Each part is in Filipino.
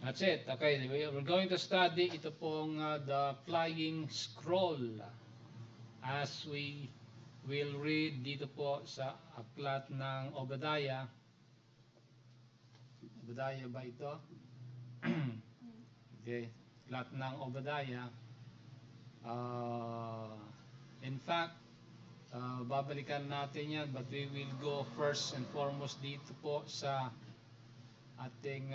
That's it. Okay, we're going to study ito pong the flying scroll as we will read dito po sa aklat ng Obadiah. Obadiah ba ito? Okay, aklat ng Obadiah. Uh, in fact, babalikan natin yan, but we will go first and foremost dito po sa ating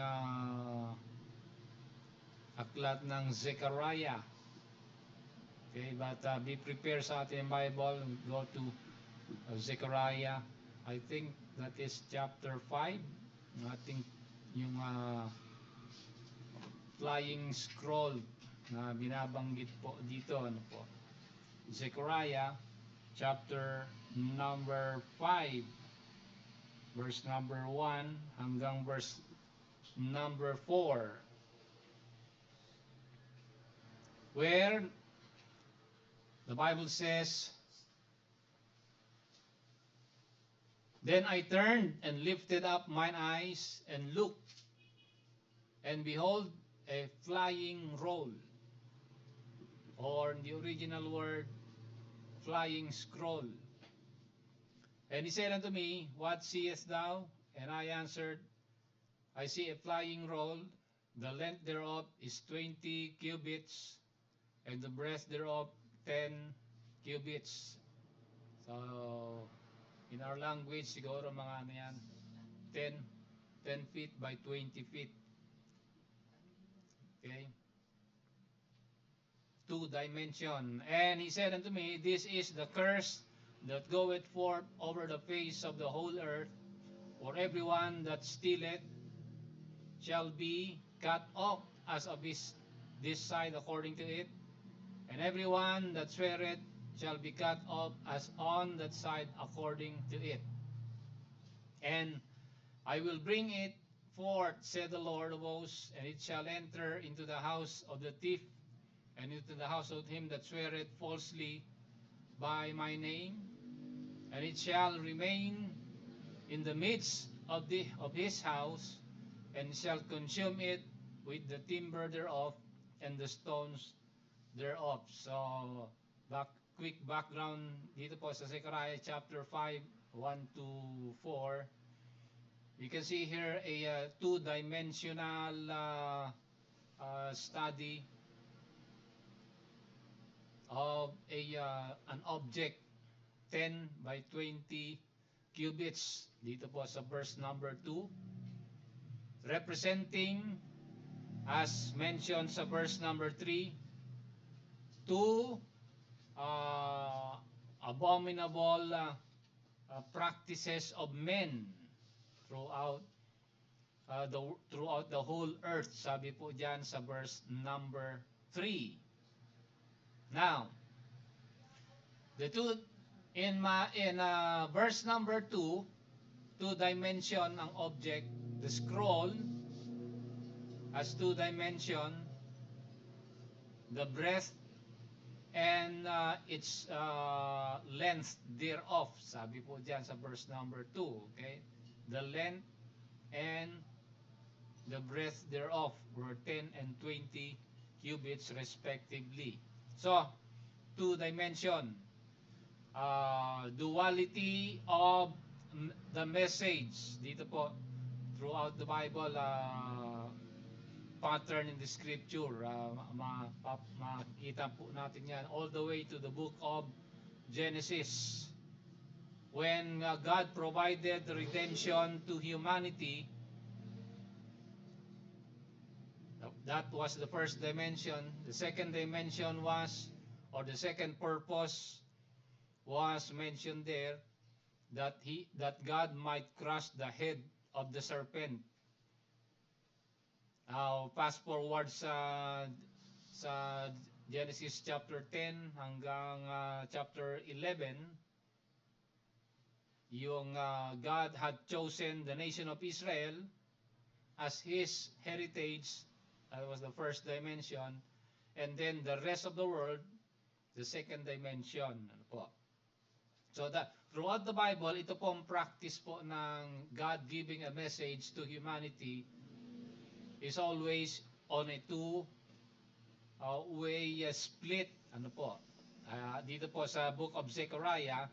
aklat ng Zechariah. Okay, but be prepared sa ating Bible. Go to Zechariah. I think that is chapter 5. Ating yung flying scroll na binabanggit po dito. Ano po? Zechariah chapter number 5, verse number 1 hanggang verse number 4, where the Bible says, "Then I turned and lifted up mine eyes and looked, and behold, a flying roll," or in the original word, flying scroll. "And he said unto me, What seest thou? And I answered, I see a flying roll. The length thereof is 20 cubits, and the breadth thereof 10 cubits." So, in our language, siguro mga ano yan, 10 feet by 20 feet. Okay? 2 dimension. "And he said unto me, This is the curse that goeth forth over the face of the whole earth, for everyone that stealeth shall be cut off as of this side according to it, and everyone that sweareth shall be cut off as on that side according to it. And I will bring it forth, said the Lord of hosts, and it shall enter into the house of the thief, and into the house of him that sweareth falsely by my name, and it shall remain in the midst of his house, and shall consume it with the timber thereof and the stones thereof." So, quick background dito po sa Zechariah chapter 5, 1 to 4. You can see here a two-dimensional study of an object 10 by 20 cubits dito po sa verse number 2, representing, as mentioned sa verse number 3, two abominable practices of men throughout the whole earth, sabi po diyan sa verse number 3. Now, the two in verse number 2, two dimension ang object. The scroll has two dimension, the breadth and its length thereof, sabi po diyan sa verse number 2. Okay, the length and the breadth thereof were 10 and 20 cubits respectively. So, two dimension, duality of the message dito po throughout the Bible, pattern in the scripture, makita po natin yan all the way to the book of Genesis, when God provided redemption to humanity. That was the first dimension. The second dimension was, or the second purpose was mentioned there, that God might crush the head of the serpent. Now, fast forward sa Genesis chapter 10 hanggang chapter 11, yung God had chosen the nation of Israel as His heritage. That was the first dimension. And then the rest of the world, the second dimension. Ano po? So that throughout the Bible, ito pong practice po ng God giving a message to humanity is always on a two-way split. Ano po? Dito po sa Book of Zechariah,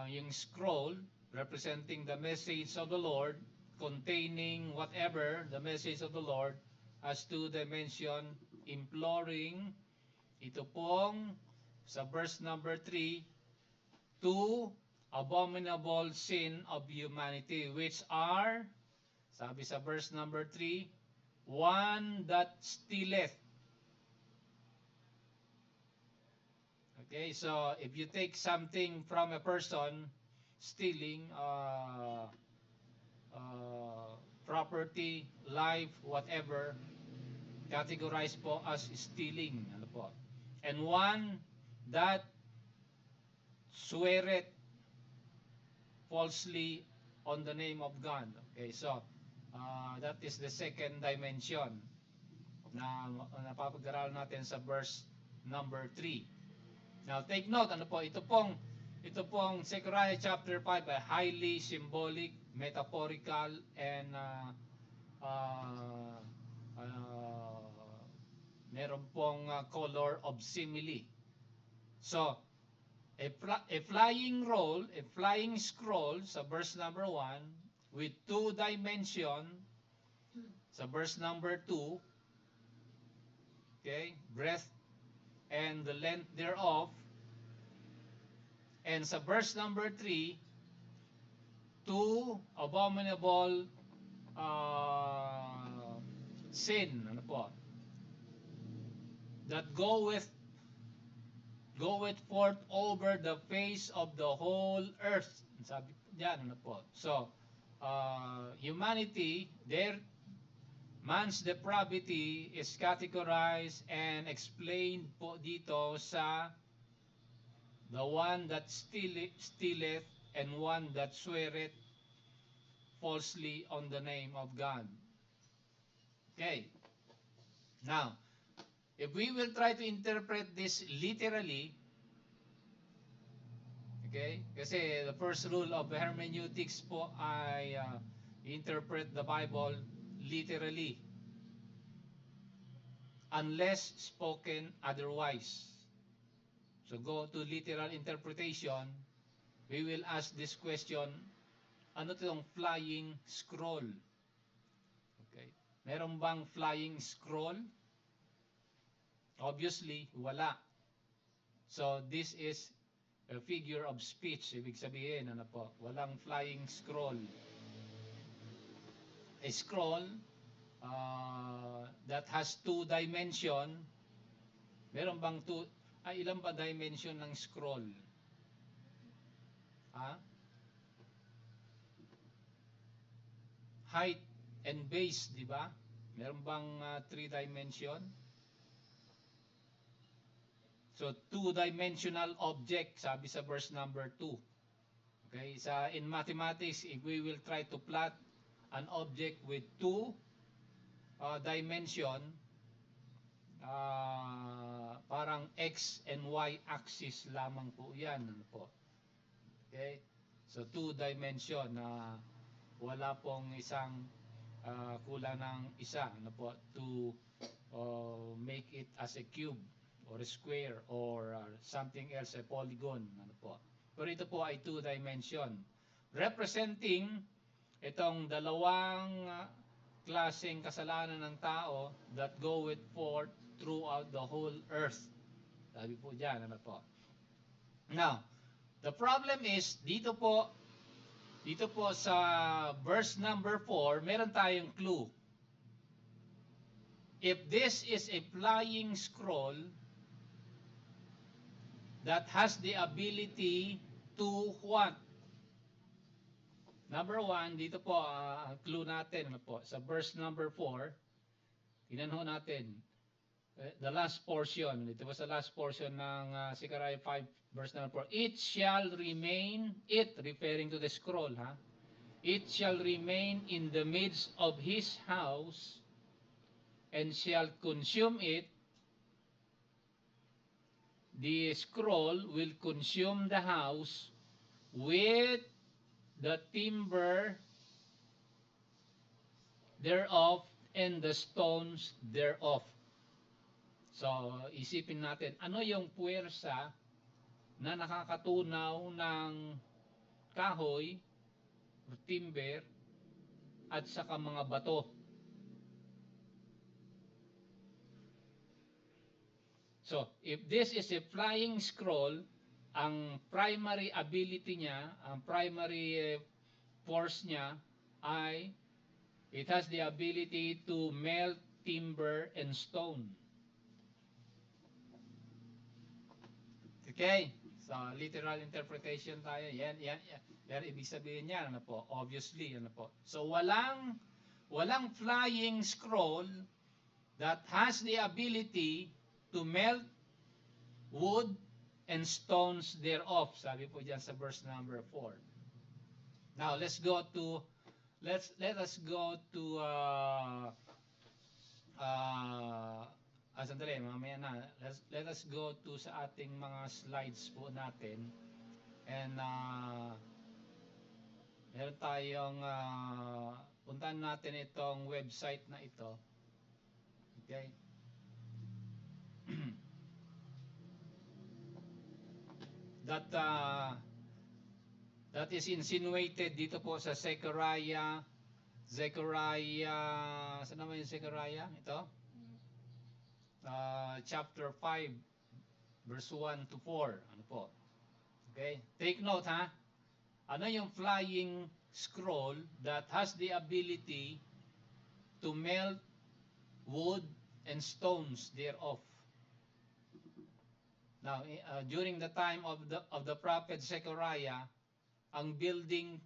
yung scroll representing the message of the Lord, containing whatever the message of the Lord, has two dimension, imploring. Ito pong sa verse number 3, two abominable sin of humanity, which are, sabi sa verse number 3, one that stealeth. Okay, so if you take something from a person, stealing property, life, whatever, categorized po as stealing. Ano po? And one that sweareth falsely on the name of God. Okay, so that is the second dimension na napapag-aralan natin sa verse number 3. Now take note, ano po, ito pong Zechariah chapter 5 ay highly symbolic, metaphorical, and meron pong color of simile. So, a flying roll, a flying scroll sa verse number 1 with two dimension sa verse number 2, okay, breadth and the length thereof, and sa verse number 3, two abominable sin, ano po, that goeth forth over the face of the whole earth. Sabi po diyan, ano po. So, humanity, man's depravity is categorized and explained po dito sa the one that stealeth and one that sweareth falsely on the name of God. Okay. Now, if we will try to interpret this literally, okay, kasi the first rule of hermeneutics po ay interpret the Bible literally unless spoken otherwise. So go to literal interpretation. We will ask this question, ano itong flying scroll? Okay. Meron bang flying scroll? Obviously, wala. So this is a figure of speech. Ibig sabihin, ano po, walang flying scroll. A scroll that has two dimension. Meron bang ilan ba dimension ng scroll? Height and base, di ba? Meron bang 3 dimension? So, two-dimensional object, sabi sa verse number 2. Okay, in mathematics, if we will try to plot an object with two dimension, parang x and y axis lamang po yan, ano po. Okay, so two dimension na wala pong isang kulang ng isa, ano po, to make it as a cube or a square or something else, a polygon, ano po. Pero ito po ay two dimension representing itong dalawang klaseng kasalanan ng tao that goeth forth throughout the whole earth. Sabi po dyan, ano po. Now, the problem is, dito po sa verse number 4, meron tayong clue. If this is a flying scroll that has the ability to what? Number 1, dito po, ang clue natin, ano po, sa verse number 4, tinanong natin, the last portion, ito po sa last portion ng Zechariah 5, verse number 4, it shall remain, it, referring to the scroll, it shall remain in the midst of his house, and shall consume it. The scroll will consume the house with the timber thereof and the stones thereof. So, isipin natin, ano yung puwersa na nakakatunaw ng kahoy o timber at saka mga bato. So, if this is a flying scroll, ang primary ability niya, ang primary force niya ay it has the ability to melt timber and stone. Okay? So, literal interpretation tayo. Yan ibig sabihin niya, ano po? Obviously, ano po? So, walang flying scroll that has the ability to melt wood and stones thereof. Sabi po diyan sa verse number 4. Now, let us go to sandali, mamaya na. Let us go to sa ating mga slides po natin. And meron tayong puntahan natin itong website na ito. Okay? That is insinuated dito po sa Zechariah, saan naman yung Zechariah? Ito? Chapter 5, verse 1 to 4. Ano po? Okay? Take note, ha? Ano yung flying scroll that has the ability to melt wood and stones thereof? Now, during the time of the prophet Zechariah, ang building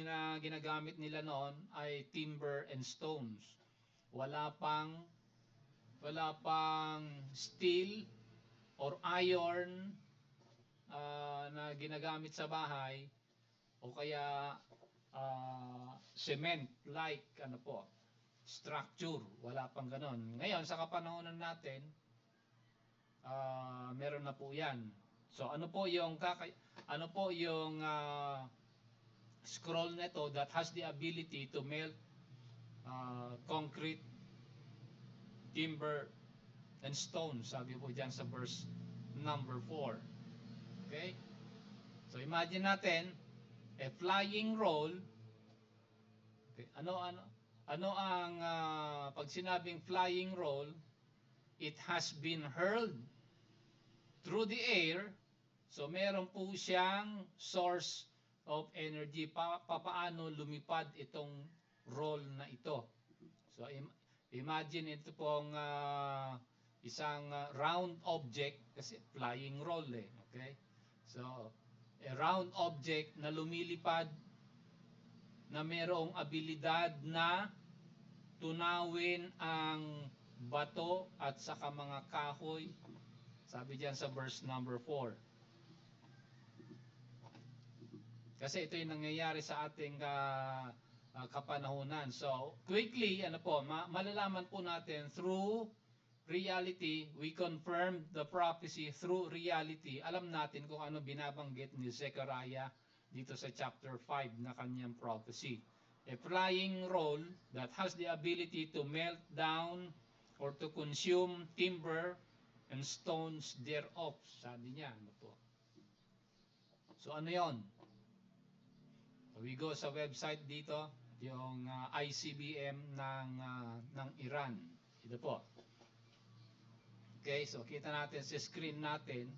na ginagamit nila noon ay timber and stones. Wala pang steel or iron na ginagamit sa bahay, o kaya cement like structure. Wala pang ganon. Ngayon sa kapanahonan natin, meron na po 'yan. So ano po yung scroll nito that has the ability to melt concrete, timber and stone? Sabi po diyan sa verse number 4. Okay? So imagine natin a flying roll. Okay, ano ang pag sinabing flying roll, it has been hurled through the air. So meron po siyang source of energy. Paano lumipad itong roll na ito? So imagine ito pong isang round object, kasi flying roll okay? So a round object na lumilipad na mayroong abilidad na tunawin ang bato at saka mga kahoy. Sabi diyan sa verse number 4. Kasi ito yung nangyayari sa ating kapanahunan. So, quickly, malalaman po natin through reality, we confirm the prophecy through reality. Alam natin kung ano binabanggit ni Zechariah dito sa chapter 5 na kanyang prophecy. A flying roll that has the ability to melt down or to consume timber and stones thereof. Sabi niya, ano po? So ano yon? We go sa website dito, yung ICBM ng Iran. Ito po. Okay, so kita natin sa screen natin.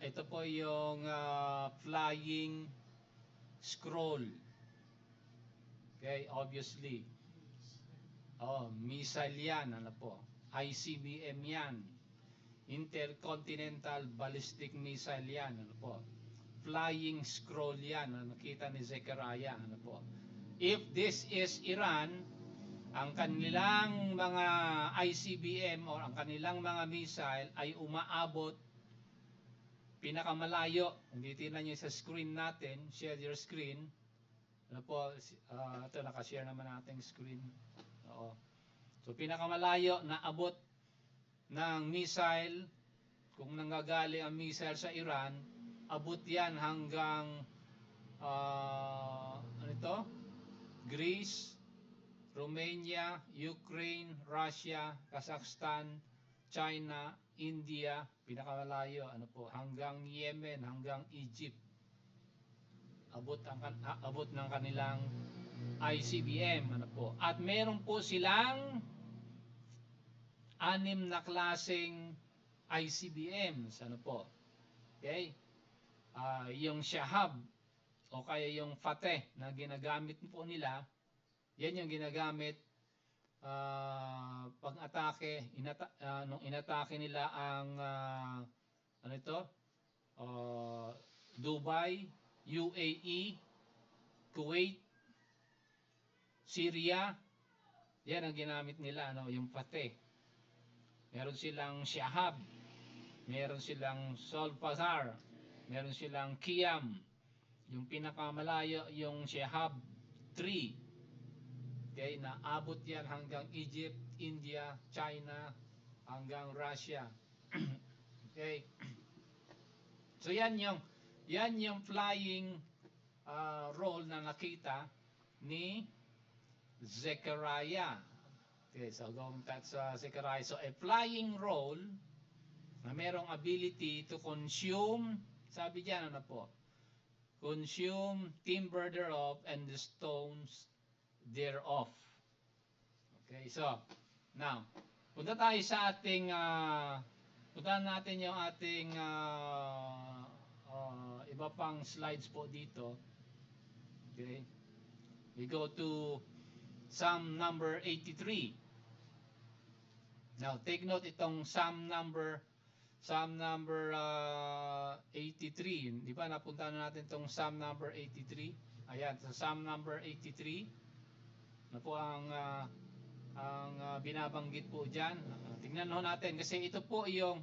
Ito po yung flying scroll. Okay, obviously. Missile yan, ano po? ICBM yan. Intercontinental Ballistic Missile yan, ano po? Flying scroll yan, nakita ni Zechariah, ano po? If this is Iran, ang kanilang mga ICBM o ang kanilang mga missile ay umaabot pinakamalayo. Hindi tingnan nyo sa screen natin, share your screen. Ano po, ito nakashare naman natin screen. Oo. So pinakamalayo na abot ng missile, kung nanggagaling ang missile sa Iran, abot yan hanggang Greece, Romania, Ukraine, Russia, Kazakhstan, China, India, pinakamalayo, ano po, hanggang Yemen, hanggang Egypt. Abot ng kanilang ICBM, ano po. At meron po silang 6 na klaseng ICBMs, ano po. Okay? Yung Shahab o kaya yung Fateh na ginagamit po nila, yan yung ginagamit pag-atake, nung inatake nila ang ano ito? Dubai, UAE, Kuwait, Syria, yan ang ginamit nila, ano, yung Fateh. Meron silang Shahab, meron silang Solfazar, meron silang Qiyam, yung pinakamalayo yung Shahab 3. Okay, naabot yan hanggang Egypt, India, China, hanggang Russia. Okay. So yan yung flying role na nakita ni Zechariah. Okay, so going back sa Zechariah. So a flying role na merong ability to consume, sabi diyan ano po, consume timber thereof and the stones thereof. Okay, so now punta tayo sa ating puntahan natin yung ating iba pang slides po dito. Okay, we go to Psalm number 83. Now take note itong Psalm number 83. Di ba napuntahan na natin itong Psalm number 83? Ayan, sa Psalm number 83 na po ang binabanggit po diyan. Tingnan ho natin kasi ito po yung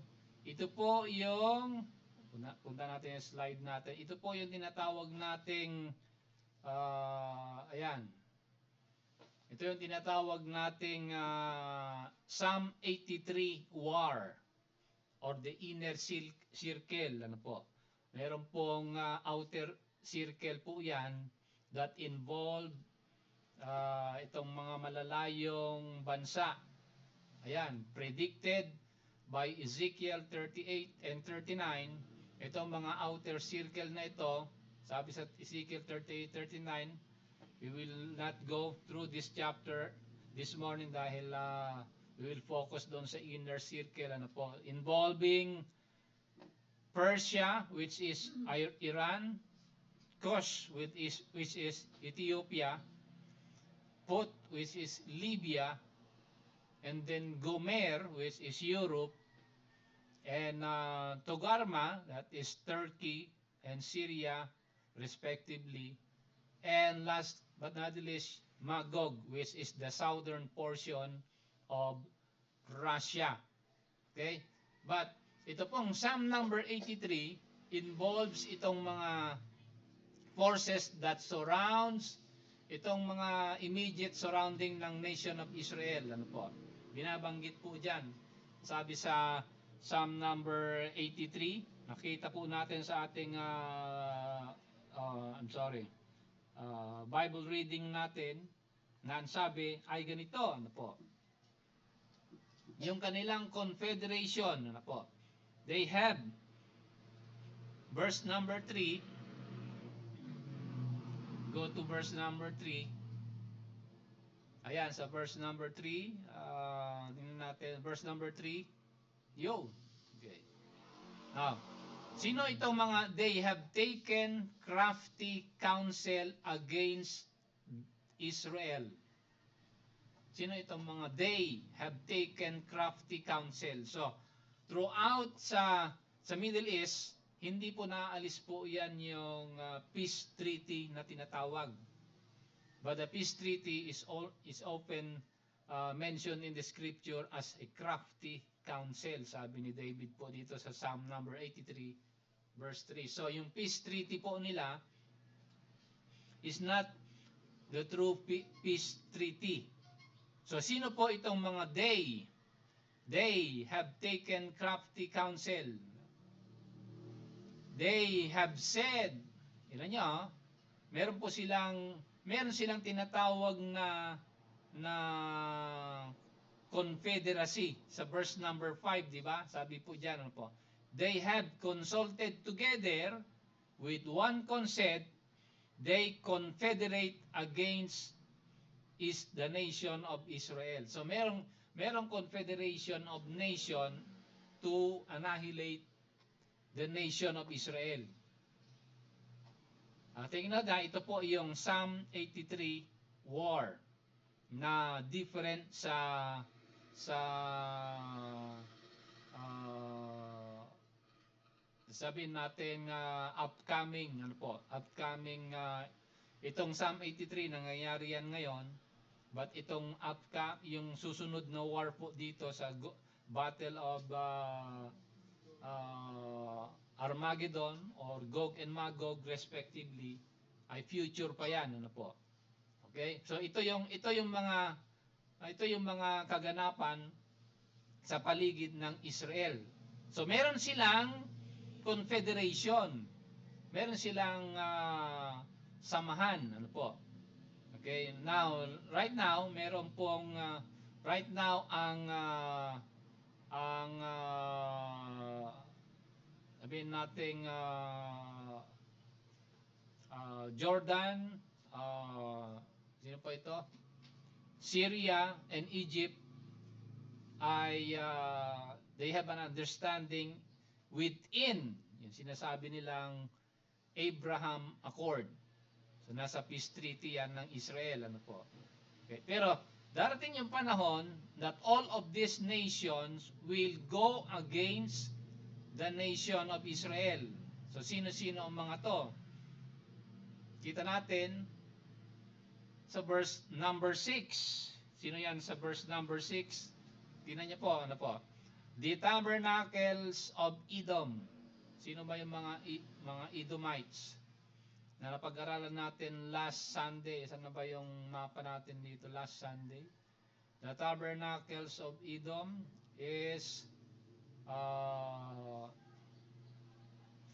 punta natin yung slide natin. Ito po yung tinatawag nating ayan. Ito yung tinatawag nating Psalm 83 war or the inner circle, ano po. Meron pong outer circle po 'yan that involve itong mga malalayong bansa. Ayan, predicted by Ezekiel 38 and 39. Itong mga outer circle na ito, sabi sa Ezekiel 38:39, we will not go through this chapter this morning dahil we will focus doon sa inner circle, ano po, involving Persia, which is Iran, Kush, which is Ethiopia, Put, which is Libya, and then Gomer, which is Europe, and Togarma, that is Turkey and Syria, respectively, and last but not least, Magog, which is the southern portion of Russia. Okay? But ito pong Psalm number 83 involves itong mga forces that surrounds itong mga immediate surrounding ng nation of Israel. Ano po? Binabanggit po diyan. Sabi sa Psalm number 83, nakita po natin sa ating Bible reading natin na ang sabi ay ganito, ano po? Yung kanilang confederation, ano po? They have verse number 3. Go to verse number 3. Ayan, sa verse number 3, tingnan natin, verse number 3. Yo. Okay. Now, sino itong mga they have taken crafty counsel against Israel? Sino itong mga they have taken crafty counsel? So, throughout sa Middle East, hindi po naaalis po yan yung peace treaty na tinatawag. But the peace treaty is often mentioned in the scripture as a crafty counsel. Sabi ni David po dito sa Psalm number 83 verse 3. So yung peace treaty po nila is not the true peace treaty. So sino po itong mga they? They have taken crafty counsel. They have said, ilan nyo, meron silang tinatawag na na confederacy sa verse number 5, di ba? Sabi po diyan, ano po? They have consulted together with one consent, they confederate against is the nation of Israel. So merong confederation of nation to annihilate the nation of Israel. Tingnan na, ito po yung Psalm 83 war na different sa sabihin natin upcoming itong Psalm 83 nangyayari yan ngayon, but itong yung susunod na war po dito sa Battle of Armageddon or Gog and Magog respectively ay future pa yan, ano po. Okay? So ito yung mga kaganapan sa paligid ng Israel. So meron silang confederation. Meron silang samahan, ano po. Okay? Now, right now meron pong right now ang sabihin nating Jordan, sino pa ito? Syria and Egypt ay they have an understanding within yung sinasabi nilang Abraham Accord. So nasa peace treaty yan ng Israel, ano po. Okay. Pero darating yung panahon that all of these nations will go against the nation of Israel. So sino-sino ang mga to? Kita natin sa verse number 6. Sino yan sa verse number 6? Tingnan niyo po, ano po? The tabernacles of Edom. Sino ba yung mga Edomites? Na napag-aralan natin last Sunday. Saan na ba yung mapa natin dito last Sunday? The tabernacles of Edom is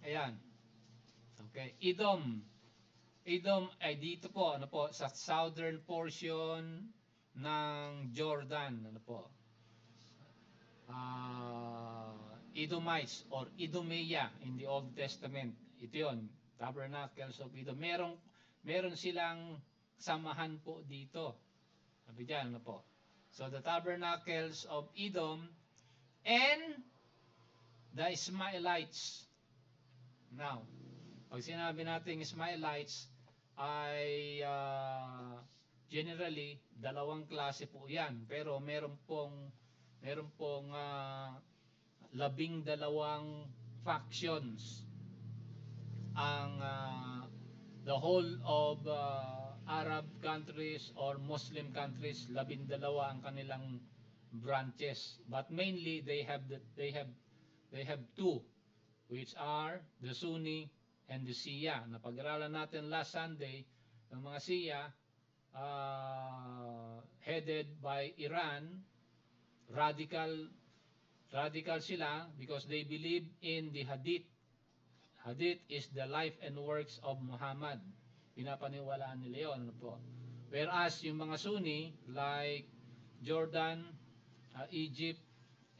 ayan. Okay, Edom ay dito po, ano po, sa southern portion ng Jordan, ano po. Edomites or Idumea in the Old Testament. Ito 'yon, Tabernacles of Edom. Meron silang samahan po dito. Sabi diyan, ano po. So the Tabernacles of Edom and the Ismailites. Now, pag sinabi natin Ismailites ay generally dalawang klase po 'yan, pero meron pong 12 factions ang the whole of Arab countries or Muslim countries. 12 ang kanilang branches, but mainly they have two, which are the Sunni and the Shia. Napag-aralan natin last Sunday ng mga Shia headed by Iran. Radical sila because they believe in the Hadith. Hadith is the life and works of Muhammad. Pinapaniwalaan nila yun, ano po. Whereas yung mga Sunni like Jordan, Egypt,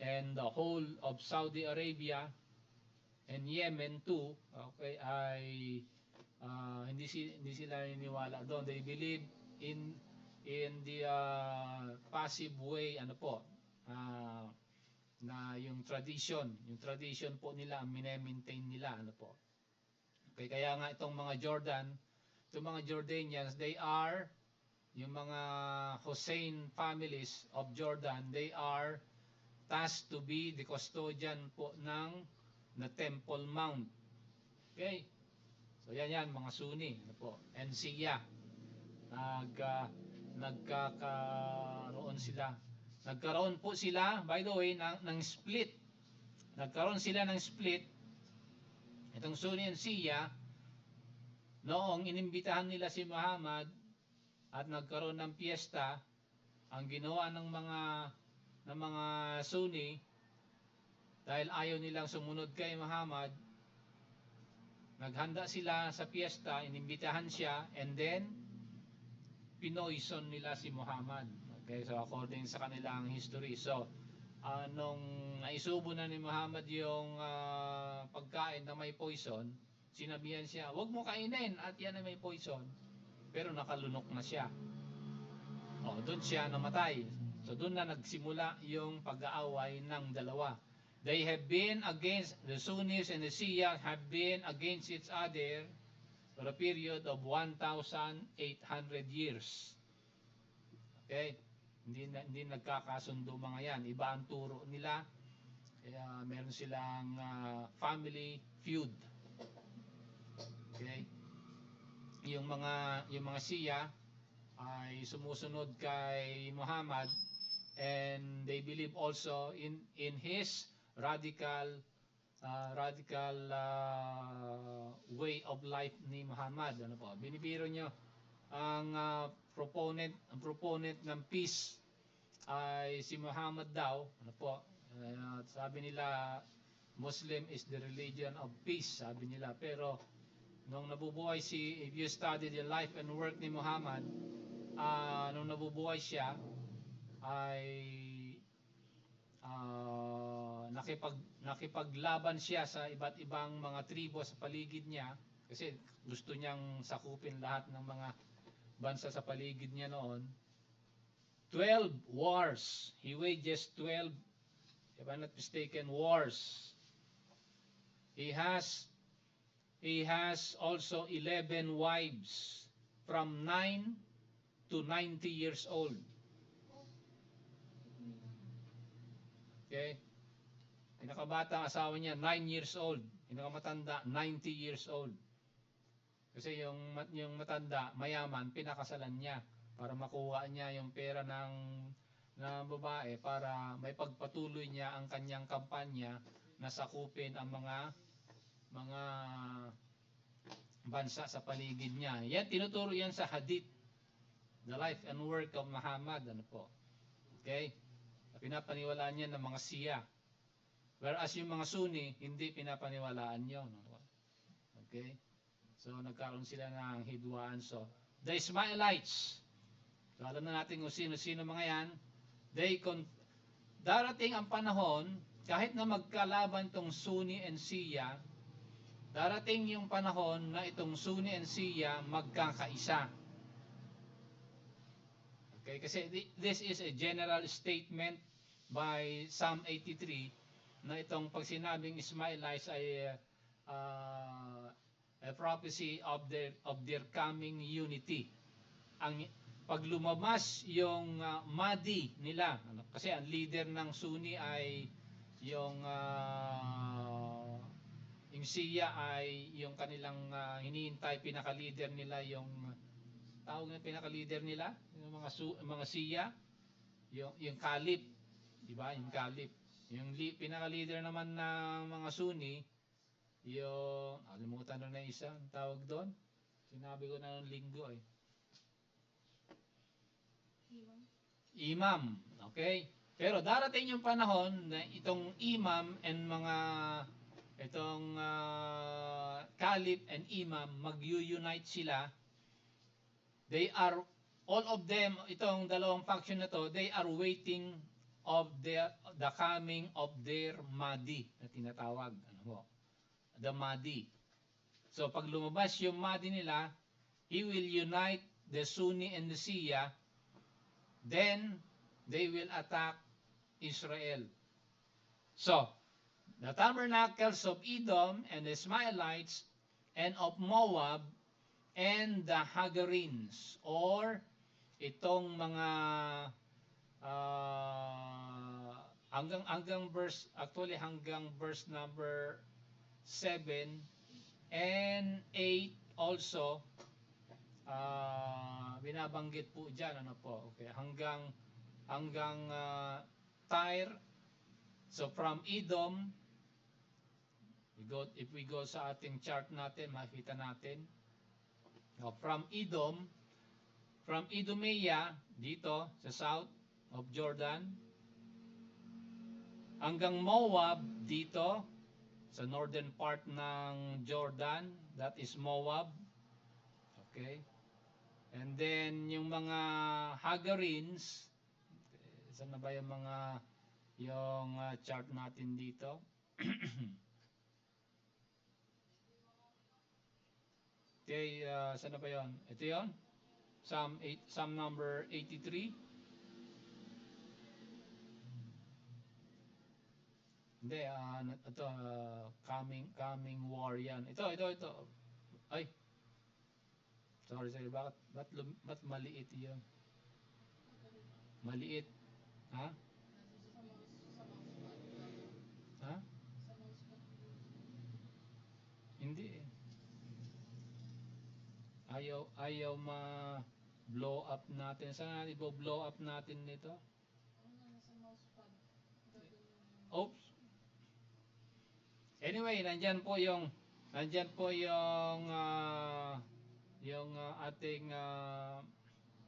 and the whole of Saudi Arabia and Yemen too, okay, ay hindi sila naniniwala doon. They believe in the passive way, ano po, na yung tradition po nila ang mine-maintain nila, ano po. Okay, kaya nga itong mga Jordanians, they are yung mga Hussein families of Jordan, they are tasked to be the custodian po ng the Temple Mount. Okay? So yan mga Sunni, ano po. And Shia, nagkaroon po sila, by the way, ng split. Nagkaroon sila ng split, itong Sunni and Shia, noong inimbitahan nila si Muhammad at nagkaroon ng piyesta. Ang ginawa ng mga Sunni, dahil ayaw nilang sumunod kay Muhammad, naghanda sila sa piyesta, inimbitahan siya, and then pinoison nila si Muhammad. Okay, so according sa kanilang history. So, nung naisubo na ni Muhammad yung pagkain na may poison, sinabihan siya, huwag mo kainin at yan ay may poison. Pero nakalunok na siya. Doon siya namatay. So doon na nagsimula yung pag-aaway ng dalawa. They have been against, the Sunnis and the Shia have been against each other for a period of 1,800 years. Okay? Hindi nagkakasundo mga yan. Iba ang turo nila. Kaya meron silang family feud. Okay? Yung mga Shia ay sumusunod kay Muhammad, and they believe also in his radical way of life ni Muhammad. Ano po? Binibiro nyo ang proponent ng peace ay si Muhammad daw. Ano po? Sabi nila Muslim is the religion of peace, sabi nila. Pero nung nabubuhay if you study the life and work ni Muhammad, nung nabubuhay siya ay nakipaglaban siya sa iba't ibang mga tribo sa paligid niya, kasi gusto niyang sakupin lahat ng mga bansa sa paligid niya noon. 12 wars. He wages 12, if I'm not mistaken, wars. He has also 11 wives from 9 to 90 years old. Okay? Pinakabata ang asawa niya 9 years old. Pinakamatanda 90 years old. Kasi yung matanda, mayaman, pinakasalan niya para makuha niya yung pera ng babae para may pagpatuloy niya ang kanyang kampanya na sakupin ang mga bansa sa paligid niya. Yan, tinuturo yan sa hadith. The life and work of Muhammad. Ano po? Okay? Pinapaniwalaan niya ng mga Shia. Whereas yung mga Sunni, hindi pinapaniwalaan yun. Okay? So, nagkaroon sila ng hidwaan. So, the Ismailites, so alam na natin kung sino-sino mga yan, darating ang panahon, kahit na magkalaban itong Sunni and Shia, darating yung panahon na itong Sunni and Shia magkakaisa. Okay, kasi this is a general statement by Psalm 83 na itong pag sinabing Ismailites ay a prophecy of their coming unity. Pag lumabas yung Mahdi nila, kasi ang leader ng Sunni ay yung Shia ay yung kanilang hinihintay, pinaka-leader nila, yung tawag ng pinaka-leader nila, yung mga Shia, yung Caliph, di ba? Yung Caliph. Yung pinaka-leader naman ng mga Sunni, yung alimutan na isa, ang tawag doon. Sinabi ko na ng linggo eh. Imam, okay? Pero darating yung panahon na itong imam and itong caliph and imam mag-unite sila. They are, all of them, itong dalawang faction na to, they are waiting of the coming of their Mahdi na tinatawag. Ano mo? The Mahdi. So pag lumabas yung Mahdi nila, he will unite the Sunni and the Shia. Then, they will attack Israel. So, the tabernacles of Edom and the Ismailites and of Moab and the Hagarines, or itong mga hanggang verse number 7 and 8 also, binabanggit po dyan, ano po, okay, hanggang Tyre. So from Edom, if we go sa ating chart natin, makita natin, from Idumea, dito sa south of Jordan, hanggang Moab, dito sa northern part ng Jordan, that is Moab. Okay? And then yung mga Hagarines, Saan na ba yung chart natin dito? Okay, saan na ba yun? Ito yun? Psalm number 83. Hindi, ito, coming war yan. Ito. Ay, sorry, ba't maliit yun? Maliit. Ha? Ha? Hindi eh. Ayaw blow up natin. Saan natin blow up natin nito? Oops. Anyway, nandyan po yung ating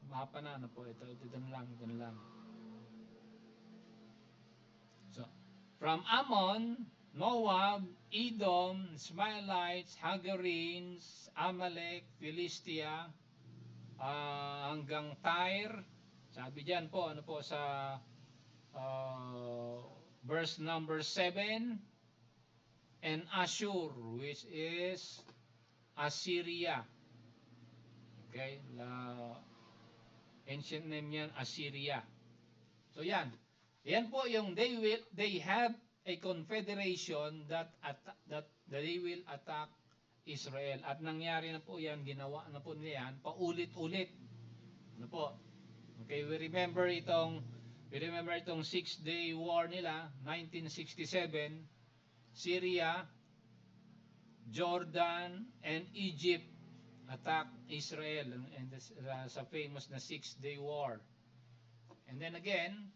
mapa na ano po ito na lang. So, from Ammon, Moab, Edom, Ismailites, Hagarenes, Amalek, Philistia, hanggang Tyre. Sabi diyan po ano po sa verse number 7, and Ashur, which is Assyria. Okay, ancient name yan, Assyria. So yan po yung they have a confederation that they will attack Israel. At nangyari na po yan, ginawa na po nila yan paulit-ulit. Ano po? Okay, we remember itong 6-day war nila, 1967, Syria, Jordan, and Egypt attack Israel and sa famous na 6-day war. And then again,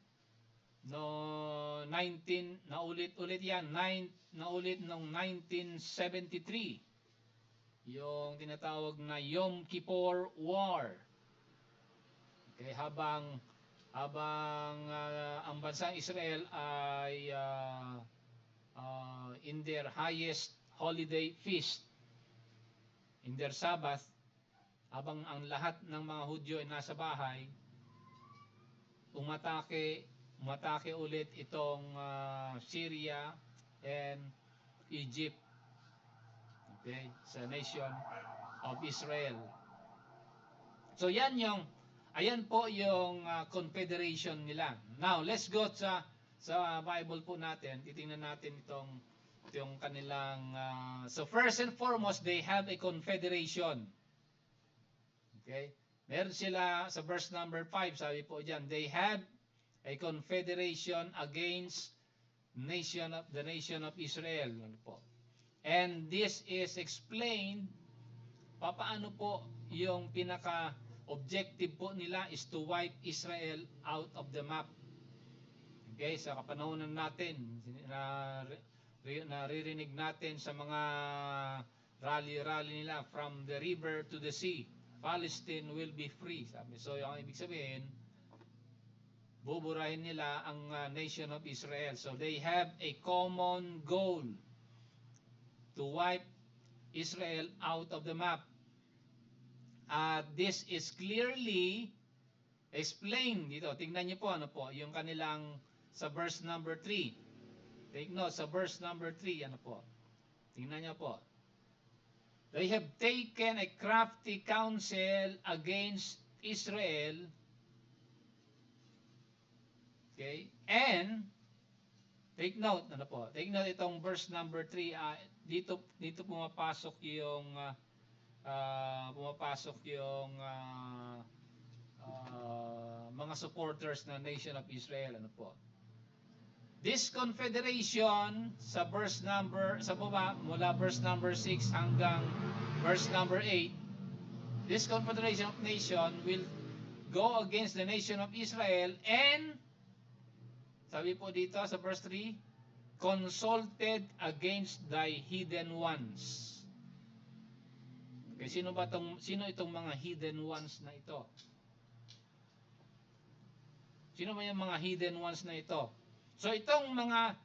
naulit-ulit yan, naulit noong 1973, yung tinatawag na Yom Kippur War. Okay, habang ang bansang Israel ay in their highest holiday feast, in their Sabbath, habang ang lahat ng mga Hudyo ay nasa bahay, umatake ulit itong Syria and Egypt, okay, sa nation of Israel. So ayan po yung confederation nila. Now, let's go sa Bible po natin. Titingnan natin itong kanilang so first and foremost, they have a confederation. Okay? Meron sila sa verse number 5, sabi po diyan, they have a confederation against the nation of Israel. And this is explained, paano po yung pinaka-objective po nila is to wipe Israel out of the map. Okay, sa kapanahonan natin, naririnig natin sa mga rally nila, from the river to the sea, Palestine will be free. So, yung ibig sabihin, buburahin nila ang nation of Israel. So they have a common goal to wipe Israel out of the map. This is clearly explained dito. Tingnan niyo po yung kanilang sa verse number 3. Take note sa verse number 3, tingnan niyo po. They have taken a crafty counsel against Israel. Okay? And take note itong verse number 3, dito pumapasok yung mga supporters ng nation of Israel. This confederation sa baba mula verse number 6 hanggang verse number 8, this confederation of nation will go against the nation of Israel, and sabi po dito sa verse 3, consulted against thy hidden ones. Okay, sino itong mga hidden ones na ito? Sino ba yung mga hidden ones na ito? So itong mga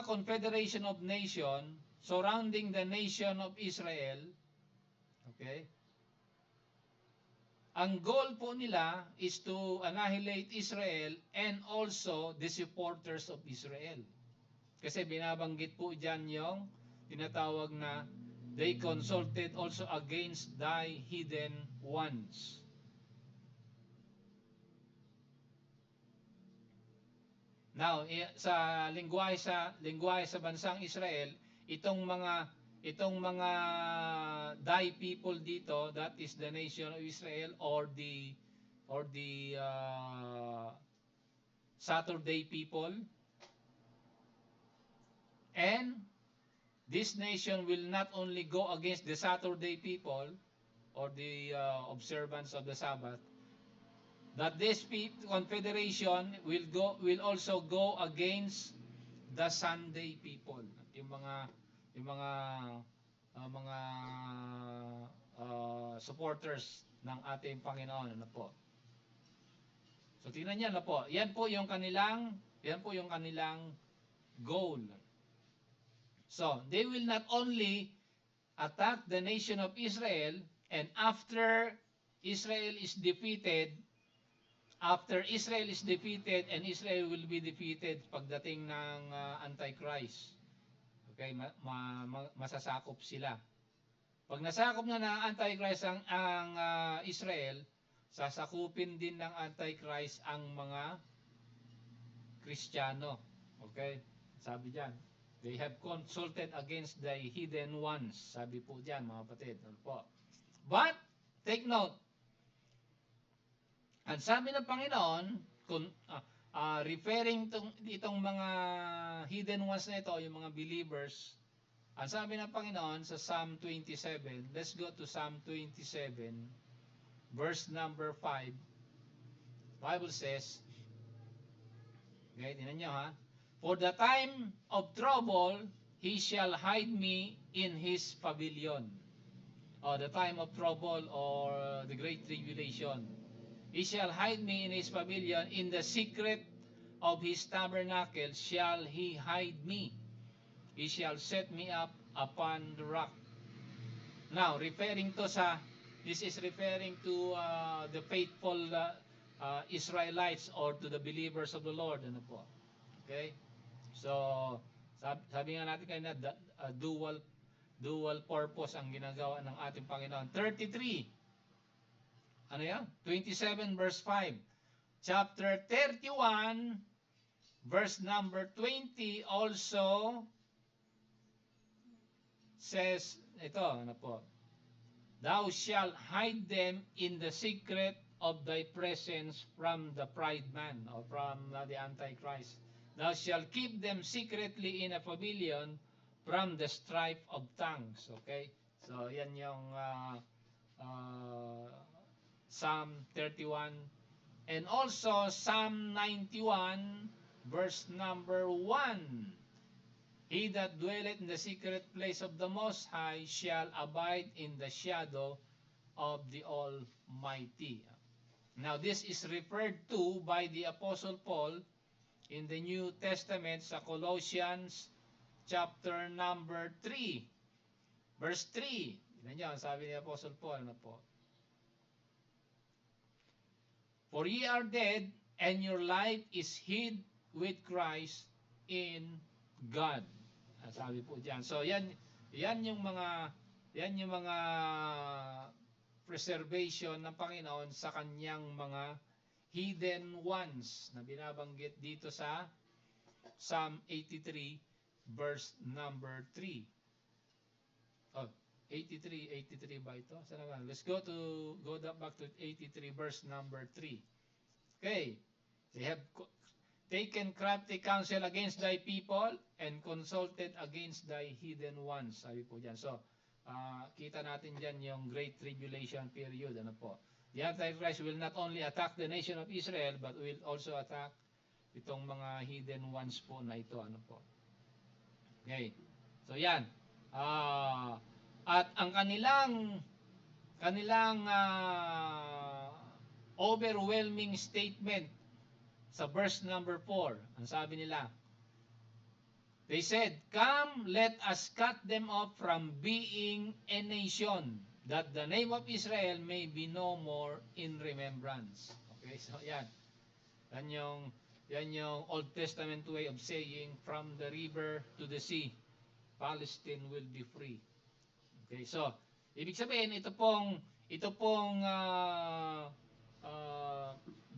confederation of nation surrounding the nation of Israel, okay? ang goal po nila is to annihilate Israel and also the supporters of Israel. Kasi binabanggit po dyan yung tinatawag na they consulted also against thy hidden ones. Now, sa lingwahe sa bansang Israel, itong mga thy people dito, that is the nation of Israel or the Saturday people, and this nation will not only go against the Saturday people or the observance of the Sabbath, that this confederation will also go against the Sunday people, yung mga supporters ng ating Panginoon, ano po. So tingnan niyo na po. Yan po yung kanilang goal. So, they will not only attack the nation of Israel, and after Israel is defeated and Israel will be defeated pagdating ng Antichrist. Okay, masasakop sila. Pag nasakop na ng Antichrist ang Israel, sasakupin din ng Antichrist ang mga Kristiyano. Okay? Sabi diyan, they have consulted against the hidden ones. Sabi po diyan, mga kapatid. Ano po? But take note. Ang sabi ng Panginoon, referring itong mga hidden ones na ito, yung mga believers, ang sabi ng Panginoon sa Psalm 27, let's go to Psalm 27, verse number 5. Bible says, okay, tingnan nyo ha, for the time of trouble, he shall hide me in his pavilion. Or the time of trouble or the great tribulation. He shall hide me in his pavilion, in the secret of his tabernacle shall he hide me. He shall set me up upon the rock. Now, this is referring to the faithful Israelites or to the believers of the Lord. Ano po? Okay? So, sabi nga natin kanina, dual purpose ang ginagawa ng ating Panginoon. 33. Ano yan? 27 verse 5. Chapter 31 verse number 20 also says, ito, ano po? Thou shalt hide them in the secret of thy presence from the pride man, or from the Antichrist. Thou shalt keep them secretly in a pavilion from the strife of tongues. Okay? So, yan yung Psalm 31. And also, Psalm 91, verse number 1. He that dwelleth in the secret place of the Most High shall abide in the shadow of the Almighty. Now, this is referred to by the Apostle Paul in the New Testament sa Colossians chapter number 3, verse 3. Tignan nyo, sabi ni Apostle Paul, ano po? For ye are dead, and your life is hid with Christ in God. Sabi po diyan. So yan yung mga preservation ng Panginoon sa kanyang mga hidden ones na binabanggit dito sa Psalm 83 verse number 3. Oh, 83 ba ito? Saan naman? Let's go back to 83 verse number 3. Okay. They have taken crafty counsel against thy people and consulted against thy hidden ones. Sabi po diyan. So, kita natin diyan yung Great Tribulation period. Ano po? The Antichrist will not only attack the nation of Israel, but will also attack itong mga hidden ones po na ito. Ano po? Okay. So, yan. At ang kanilang overwhelming statement sa verse number 4, ang sabi nila, they said, come, let us cut them off from being a nation. that the name of Israel may be no more in remembrance. Okay, so yan. Yan yung Old Testament way of saying, from the river to the sea, Palestine will be free. Okay, so ibig sabihin ito pong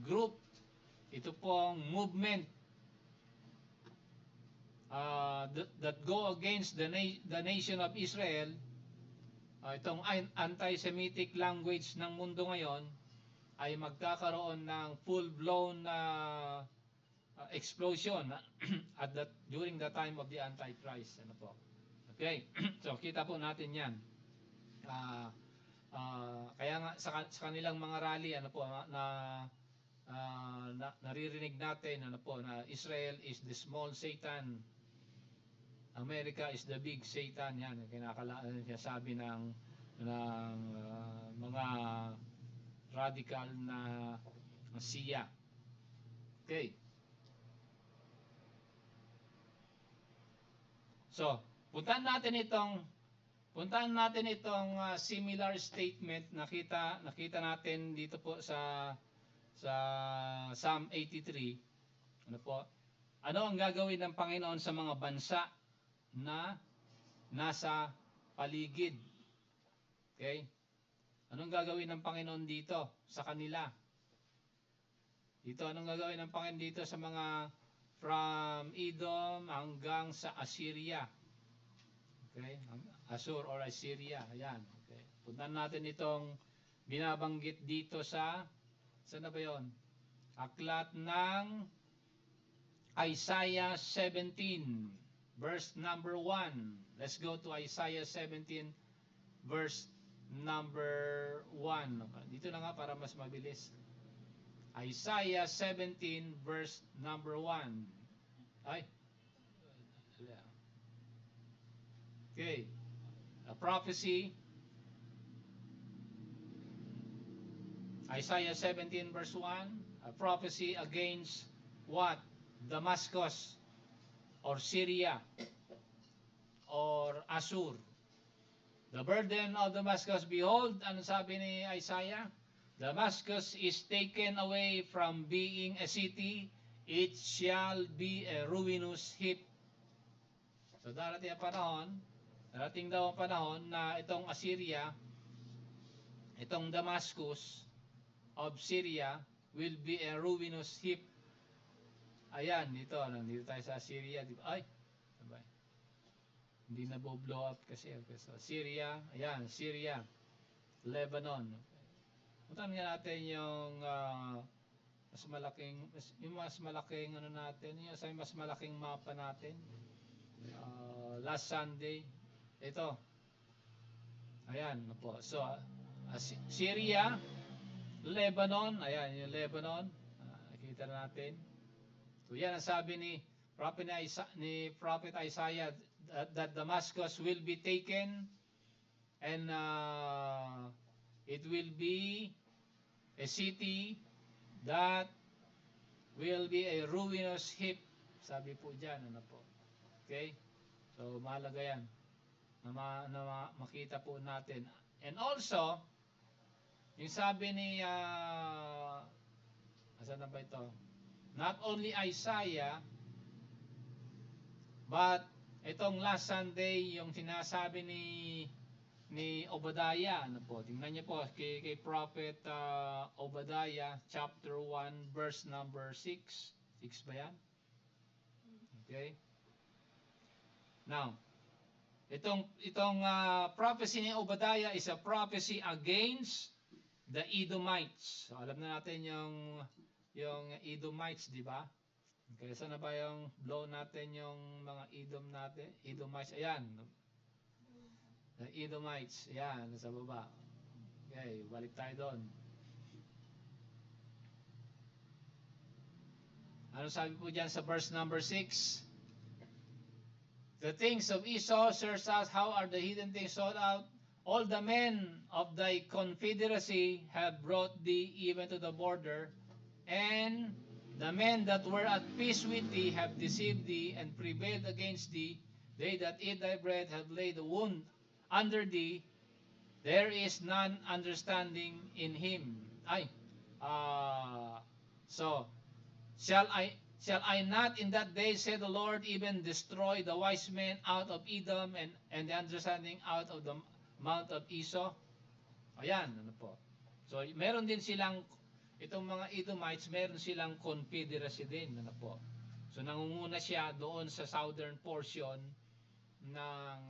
group, ito pong movement that go against the nation of Israel, itong anti-Semitic language ng mundo ngayon ay magkakaroon ng full-blown explosion during the time of the Antichrist. Ano po? Okay, so kita po natin yan. Kaya nga sa kanilang mga rally, ano po, naririnig natin, ano po, na Israel is the small Satan, America is the big Satan. Yan sabi ng mga radical na siya. Okay. So, puntahan natin itong similar statement nakita natin dito po sa Psalm 83. Ano po? Ano ang gagawin ng Panginoon sa mga bansa na nasa paligid? Okay? Anong gagawin ng Panginoon dito sa kanila? Anong gagawin ng Panginoon dito sa mga from Edom hanggang sa Assyria? Okay? Assur or Assyria. Ayan. Okay. Puntan natin itong binabanggit dito saan na ba yun? Aklat ng Isaiah 17, verse number 1. Let's go to Isaiah 17, verse number 1. Dito na nga para mas mabilis. Isaiah 17, verse number 1. Okay. A prophecy. Isaiah 17, verse 1. A prophecy against what? Damascus or Syria or Assur. The burden of Damascus, behold, ano sabi ni Isaiah? Damascus is taken away from being a city, it shall be a ruinous heap. So darating daw ang panahon na itong Assyria, itong Damascus of Syria will be a ruinous heap. Ayan, nandito tayo sa Syria. Sabay. Hindi na blow up kasi. So, Syria, ayan, Syria, Lebanon. Puntahan nga natin yung mas malaking ano natin, yung mas malaking mapa natin. Last Sunday, ito. Ayan, po. So, Syria, Lebanon, ayan, yung Lebanon. Nakita na natin. So, yan ang sabi ni Prophet Isaiah, that Damascus will be taken and it will be a city that will be a ruinous heap. Sabi po dyan, ano po. Okay? So, mahalaga yan na makita po natin. And also, yung sabi ni asan na ba ito? Not only Isaiah, but itong last Sunday, yung sinasabi ni Obadiah, ano po? Tingnan niyo po kay Prophet Obadiah chapter 1 verse number 6. 6 ba yan? Okay. Now, itong prophecy ni Obadiah is a prophecy against the Edomites. So, alam na natin yung Edomites, di ba? Okay, saan na ba yung blow natin yung mga Edomites? Ayan. The Edomites. Ayan, nasa baba. Okay, balik tayo doon. Ano sabi po dyan sa verse number 6? The things of Esau search out, how are the hidden things sought out? All the men of thy confederacy have brought thee even to the border, and the men that were at peace with thee have deceived thee and prevailed against thee. They that eat thy bread have laid a wound under thee. There is none understanding in him. Ay, uh, so, shall I not in that day, say the Lord, even destroy the wise men out of Edom and the understanding out of the Mount of Esau? Ayan, ano po. So, meron din silang, itong mga Edomites, meron silang confederacy din, ano po. So, nangunguna siya doon sa southern portion ng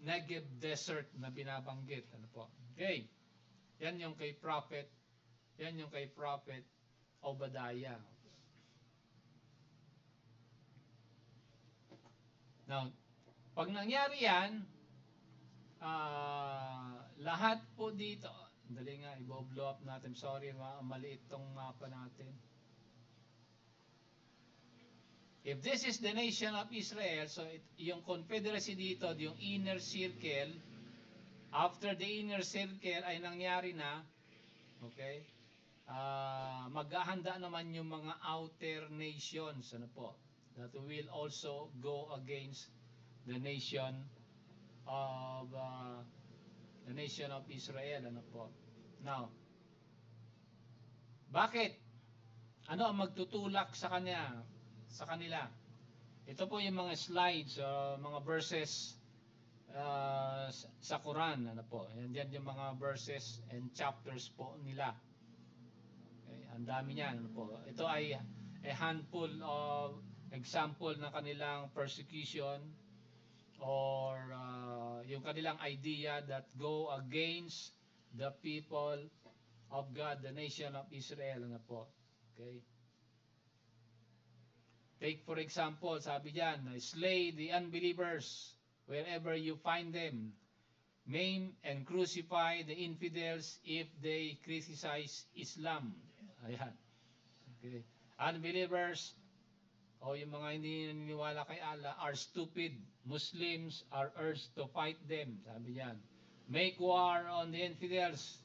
Negev Desert na binabanggit, ano po. Okay. Yan yung kay Prophet, Obadiah. Now, pag nangyari yan, lahat po dito, dali nga, i-blow up natin. Sorry, maliit tong mapa natin. If this is the nation of Israel, so yung confederacy dito, yung inner circle, after the inner circle ay nangyari na, okay, maghahanda naman yung mga outer nations, ano po, that will also go against the nation of Israel, ano po. Now, bakit? Ano ang magtutulak sa kanila? Ito po yung mga slides, mga verses sa Quran, ano po. Yan yung mga verses and chapters po nila. Okay, ang dami niyan, ano po. Ito ay a handful of example ng kanilang persecution or yung kanilang idea that go against the people of God, the nation of Israel, ano po. Okay? Take for example, sabi diyan, slay the unbelievers wherever you find them. Maim and crucify the infidels if they criticize Islam. Ayan. Okay. Unbelievers, o yung mga hindi naniniwala kay Allah, are stupid. Muslims are urged to fight them. Sabi diyan. Make war on the infidels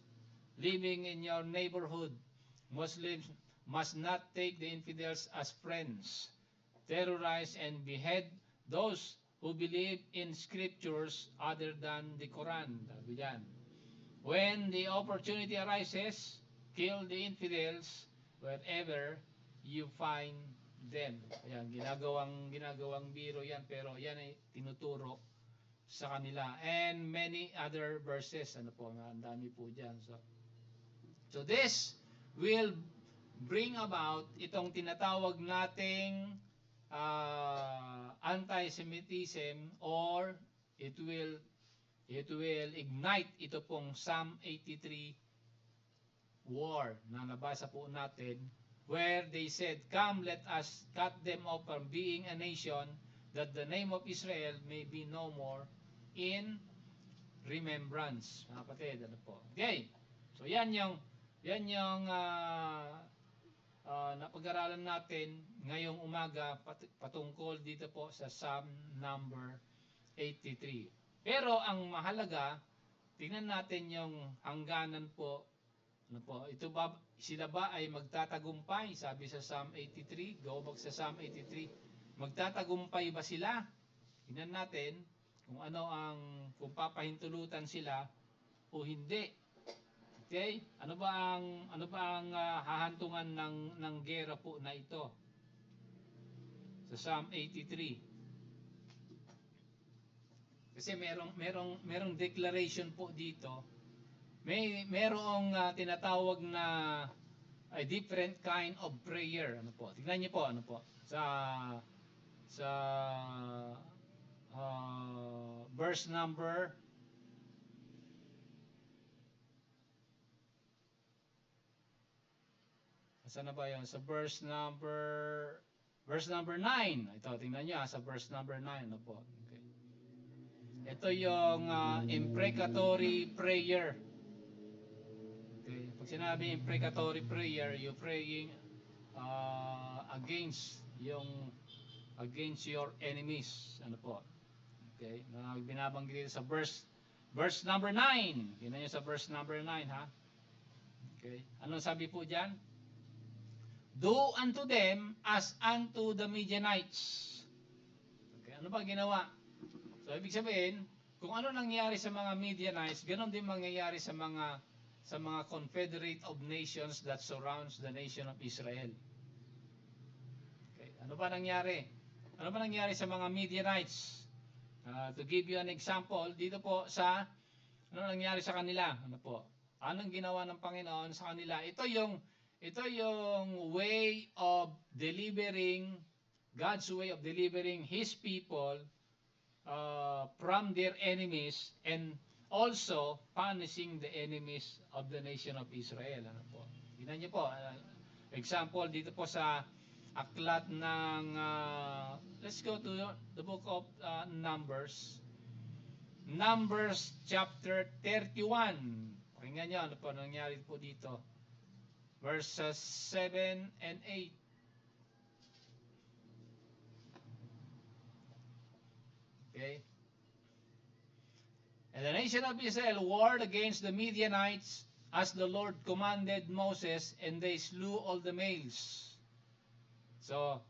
living in your neighborhood. Muslims must not take the infidels as friends. Terrorize and behead those who believe in scriptures other than the Quran. Sabi diyan. When the opportunity arises, kill the infidels wherever you find them. Ayan, ginagawang biro yan, pero yan ay tinuturo sa kanila. And many other verses, ano po, ang dami po dyan. So this will bring about itong tinatawag nating anti-Semitism, or it will ignite ito pong Psalm 83 war na nabasa po natin, where they said, "Come, let us cut them off from being a nation, that the name of Israel may be no more in remembrance." Mga kapatid, ano po. Okay. So yan yung napag-aralan natin ngayong umaga patungkol dito po sa Psalm number 83. Pero ang mahalaga, tingnan natin yung hangganan po. Ano po, ito ba, sila ba ay magtatagumpay? Sabi sa Psalm 83, go back sa Psalm 83. Magtatagumpay ba sila? Tingnan natin kung papahintulutan sila o hindi. Okay? Ano ba ang hahantungan ng gera po na ito? Sa Psalm 83. Kasi merong declaration po dito. Merong tinatawag na a different kind of prayer. Ano po? Tingnan niyo po, ano po? Sa verse number saan na ba yun? Sa verse number 9. Ito, tingnan nyo sa verse number 9. Ano po? Okay. Ito yung imprecatory prayer. Okay. Pag sinabi imprecatory prayer, you're praying against your enemies. Ano po? Okay. Binabanggit dito sa verse number 9. Tingnan nyo sa verse number 9, ha? Okay. Anong sabi po dyan? Do unto them as unto the Midianites. Okay, ano ba ginawa? So, ibig sabihin, kung ano nangyari sa mga Midianites, ganon din mangyayari sa mga confederate of nations that surrounds the nation of Israel. Okay. Ano ba nangyari? Ano ba nangyari sa mga Midianites? To give you an example, dito po ano nangyari sa kanila? Ano po? Anong ginawa ng Panginoon sa kanila? Ito yung way of delivering, God's way of delivering His people from their enemies, and also punishing the enemies of the nation of Israel. Ano po? Tingnan niyo po, example dito po sa aklat ng let's go to the book of Numbers. Numbers chapter 31. Pakinggan niyo ano po nangyari po dito. Verses 7 and 8. Okay? And the nation of Israel warred against the Midianites as the Lord commanded Moses, and they slew all the males. So,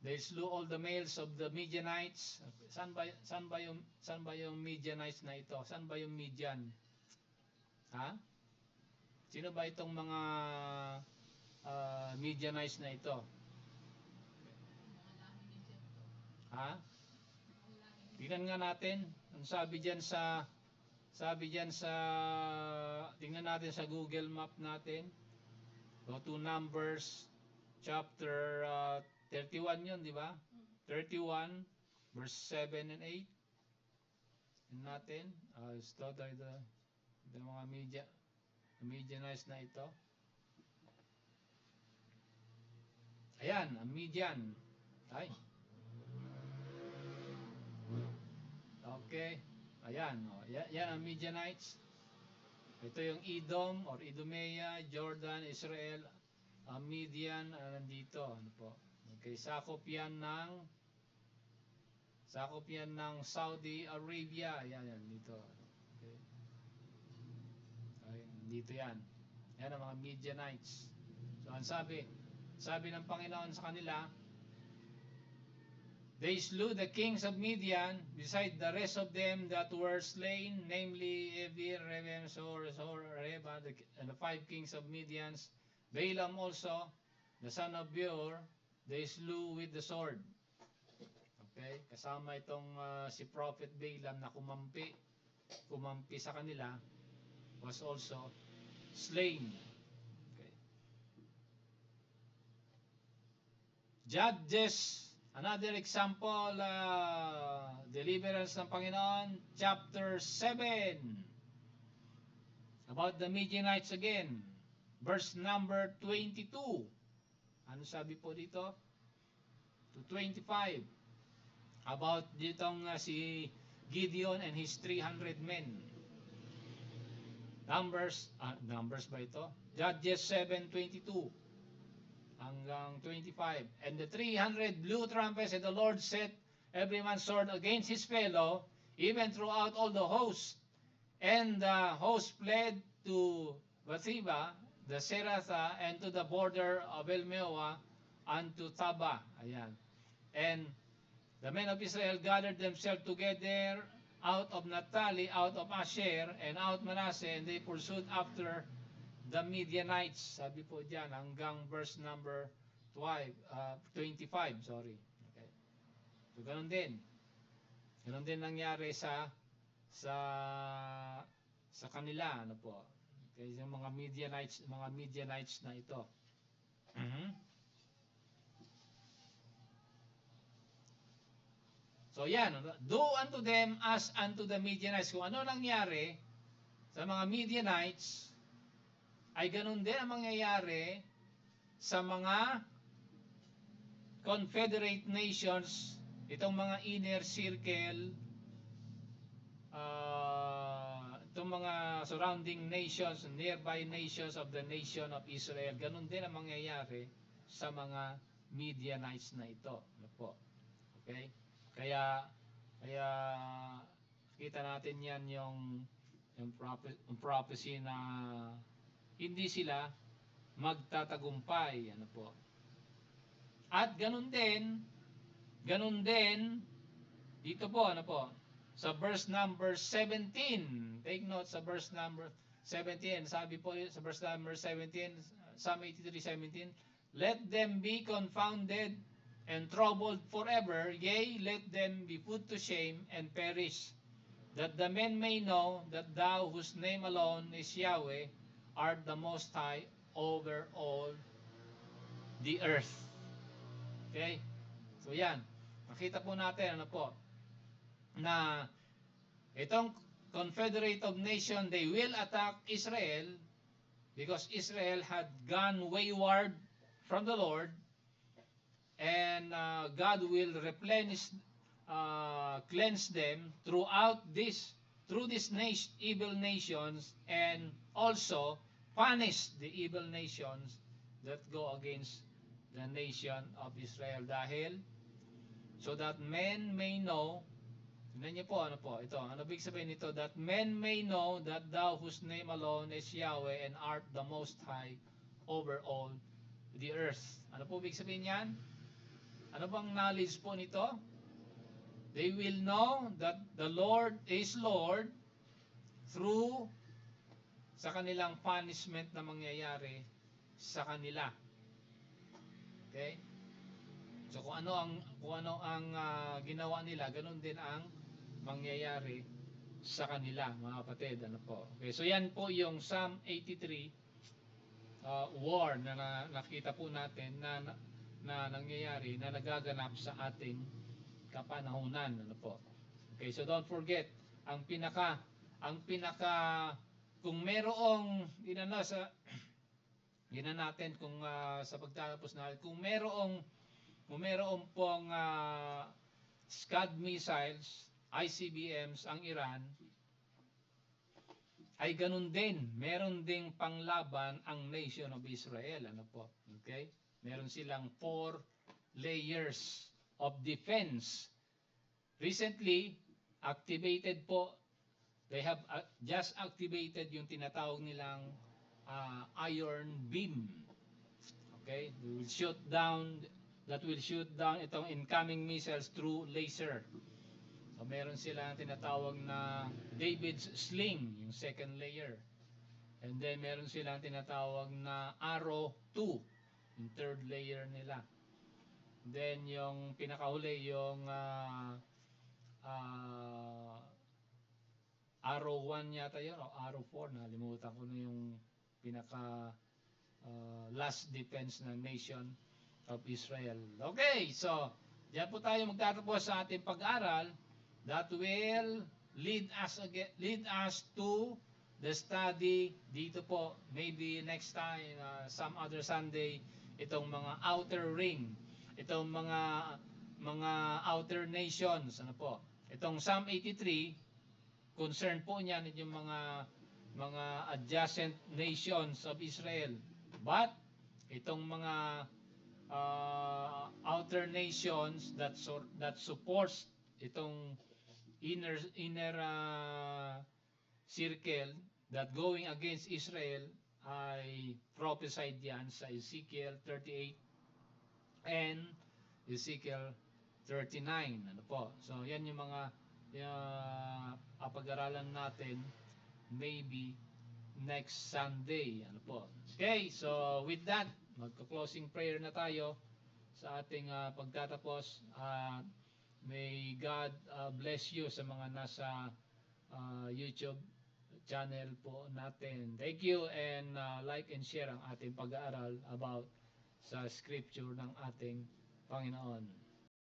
they slew all the males of the Midianites. Saan ba yung Midianites na ito? Saan ba yung Midian? Ha? Sino ba itong mga Midianites na ito? Ha? Tingnan nga natin. Ang sabi diyan sa tingnan natin sa Google Map natin. Go to Numbers chapter 31 yun, di ba? 31 verse 7 and 8. Tingnan natin. Ito the mga Midianites na ito. Ayan, ang Midian. Ay. Okay. Ayan. Yan ang Midianites. Ito yung Edom or Idumea, Jordan, Israel, Midian, nandito. Ano po? Okay, sakop yan ng Saudi Arabia. Ayan, dito. Okay. Ay, dito yan. Yan ang mga Midianites. So, ang sabi ng Panginoon sa kanila, they slew the kings of Midian, beside the rest of them that were slain, namely Evir, Revem, Sor, Reba, and the 5 kings of Midians. Balaam also, the son of Beor, they slew with the sword. Okay, kasama itong si Prophet Balaam na kumampi sa kanila, was also slain. Okay. Judges. Another example, deliverance ng Panginoon, chapter 7. About the Midianites again. Verse number 22. Ano sabi po dito? To 25. About ditong si Gideon and his 300 men. Numbers ba ito? Judges 7:22. Hanggang 25. And the 300 blew trumpets, and the Lord set every man's sword against his fellow, even throughout all the host. And the host fled to Bathsheba, the Seratha, and to the border of Elmeoah, unto Taba. Ayan. And the men of Israel gathered themselves together out of Naphtali, out of Asher, and out Manasseh, and they pursued after the Midianites. Sabi po diyan hanggang verse number 25, sorry. Okay. So ganun din. Ganun din nangyari sa kanila, ano po. Okay, yung mga Midianites na ito. So yan, do unto them as unto the Midianites. Kung ano nangyari sa mga Midianites, ay ganun din ang mangyayari sa mga confederate nations, itong mga inner circle, itong mga surrounding nations, nearby nations of the nation of Israel. Ganun din ang mangyayari sa mga Midianites na ito. Ano po? Okay? Kaya kita natin yan yung prophecy na hindi sila magtatagumpay, ano po. At ganun din dito po, ano po, sa verse number 17. Take note sa verse number 17. Sabi po sa verse number 17, Psalm 83:17, let them be confounded and troubled forever, yea, let them be put to shame and perish, that the men may know that thou, whose name alone is Yahweh, art the Most High over all the earth. Okay? So yan. Makita po natin, ano po, na itong Confederate of Nation, they will attack Israel because Israel had gone wayward from the Lord, and God will replenish, cleanse them through these evil nations, and also punish the evil nations that go against the nation of Israel, dahil so that men may know. Tignan niyo po, ano po, ito, ano big sabihin nito? That men may know that thou, whose name alone is Yahweh, and art the Most High over all the earth. Ano po big sabihin yan? Ano bang knowledge po nito? They will know that the Lord is Lord through sa kanilang punishment na mangyayari sa kanila. Okay? So kung ano ang ginawa nila, ganun din ang mangyayari sa kanila, mga kapatid. Ano po? Okay, so yan po yung Psalm 83 war na nakita po natin na nangyayari, na nagaganap sa ating kapanahunan. Ano po? Okay, so don't forget, ang pinaka kung merong sa natin kung sa pagtatapos natin, kung merong pong Scud missiles, ICBMs ang Iran, ay ganun din, meron ding panglaban ang nation of Israel. Ano po? Okay? Meron silang 4 layers of defense. Recently, activated po, they have just activated yung tinatawag nilang iron beam. Okay? That will shoot down itong incoming missiles through laser. So, meron silang tinatawag na David's Sling, yung second layer. And then, meron silang tinatawag na Arrow 2, yung third layer nila. Then, yung pinakahuli, yung Arrow 1 yata yun, o Arrow 4, nalimutan ko na yung pinaka last defense ng nation of Israel. Okay, so, diyan po tayo magtatapos sa ating pag-aral. That will lead us to the study dito po, maybe next time, some other Sunday, itong mga outer ring, itong mga outer nations. Ano po, itong Psalm 83, concern po niyan yung mga adjacent nations of Israel. But itong mga outer nations that supports itong inner circle that going against Israel, ay prophesied yan sa Ezekiel 38 and Ezekiel 39. Ano po? So yan yung mga pag-aralan natin maybe next Sunday. Ano po? Okay, so with that, magko-closing prayer na tayo sa ating pagtatapos. May God bless you sa mga nasa YouTube channel po natin. Thank you, and like and share ang ating pag-aaral about sa scripture ng ating Panginoon.